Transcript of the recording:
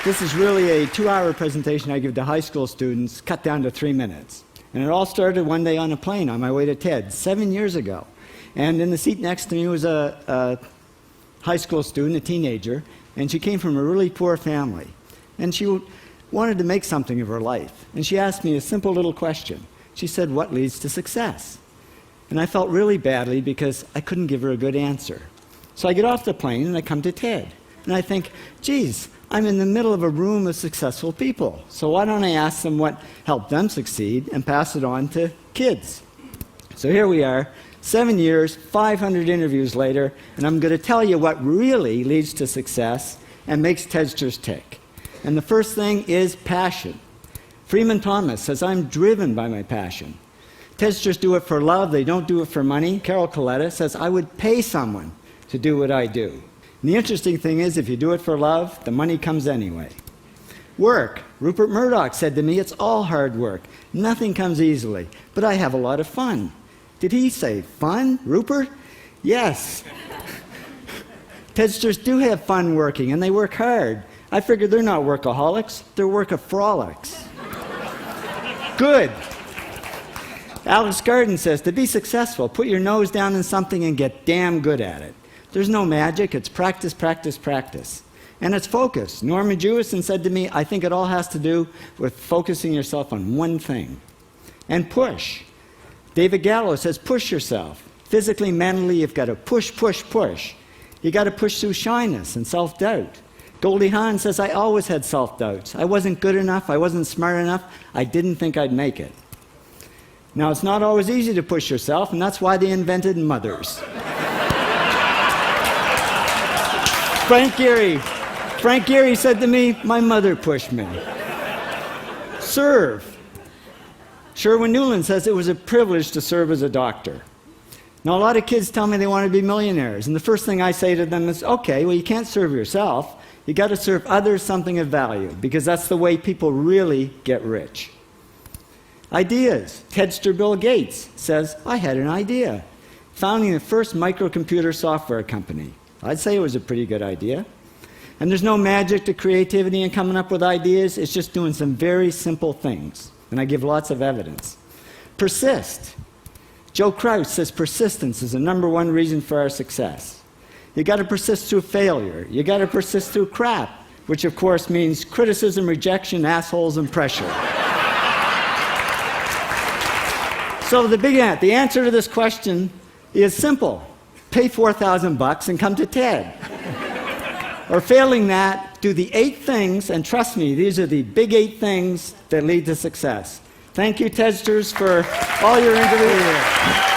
This is really a 2-hour presentation I give to high school students, cut down to 3 minutes. And it all started one day on a plane on my way to TED, 7 years ago. And in the seat next to me was a high school student, a teenager, and she came from a really poor family. And she wanted to make something of her life. And she asked me a simple little question. She said, "What leads to success?" And I felt really badly because I couldn't give her a good answer. So I get off the plane and I come to TED. And I think, geez, I'm in the middle of a room of successful people. So why don't I ask them what helped them succeed and pass it on to kids? So here we are, 7 years, 500 interviews later, and I'm going to tell you what really leads to success and makes TEDsters tick. And the first thing is passion. Freeman Thomas says, "I'm driven by my passion." TEDsters do it for love, they don't do it for money. Carol Coletta says, "I would pay someone to do what I do." And the interesting thing is, if you do it for love, the money comes anyway. Work. Rupert Murdoch said to me, "It's all hard work. Nothing comes easily, but I have a lot of fun." Did he say fun, Rupert? Yes. TEDsters do have fun working, and they work hard. I figure they're not workaholics, they're workaholics. Good. Alex Garden says, "To be successful, put your nose down in something and get damn good at it." There's no magic, it's practice, practice, practice. And it's focus. Norman Jewison said to me, "I think it all has to do with focusing yourself on one thing." And push. David Gallo says, push yourself. Physically, mentally, you've got to push, push, push. You've got to push through shyness and self-doubt. Goldie Hawn says, "I always had self-doubts. I wasn't good enough, I wasn't smart enough, I didn't think I'd make it." Now, it's not always easy to push yourself, and that's why they invented mothers. Frank Gehry said to me, "My mother pushed me." Serve. Sherwin Newland says, "It was a privilege to serve as a doctor." Now, a lot of kids tell me they want to be millionaires, and the first thing I say to them is, okay, well, you can't serve yourself. You got to serve others something of value, because that's the way people really get rich. Ideas. TEDster Bill Gates says, "I had an idea. Founding the first microcomputer software company." I'd say it was a pretty good idea. And there's no magic to creativity and coming up with ideas. It's just doing some very simple things. And I give lots of evidence. Persist. Joe Kraus says persistence is the #1 reason for our success. You got to persist through failure. You got to persist through crap, which of course means criticism, rejection, assholes, and pressure. So the answer to this question is simple. Pay $4,000 and come to TED. Or failing that, do the 8 things, and trust me, these are the big 8 things that lead to success. Thank you, TEDsters, for all your interviews.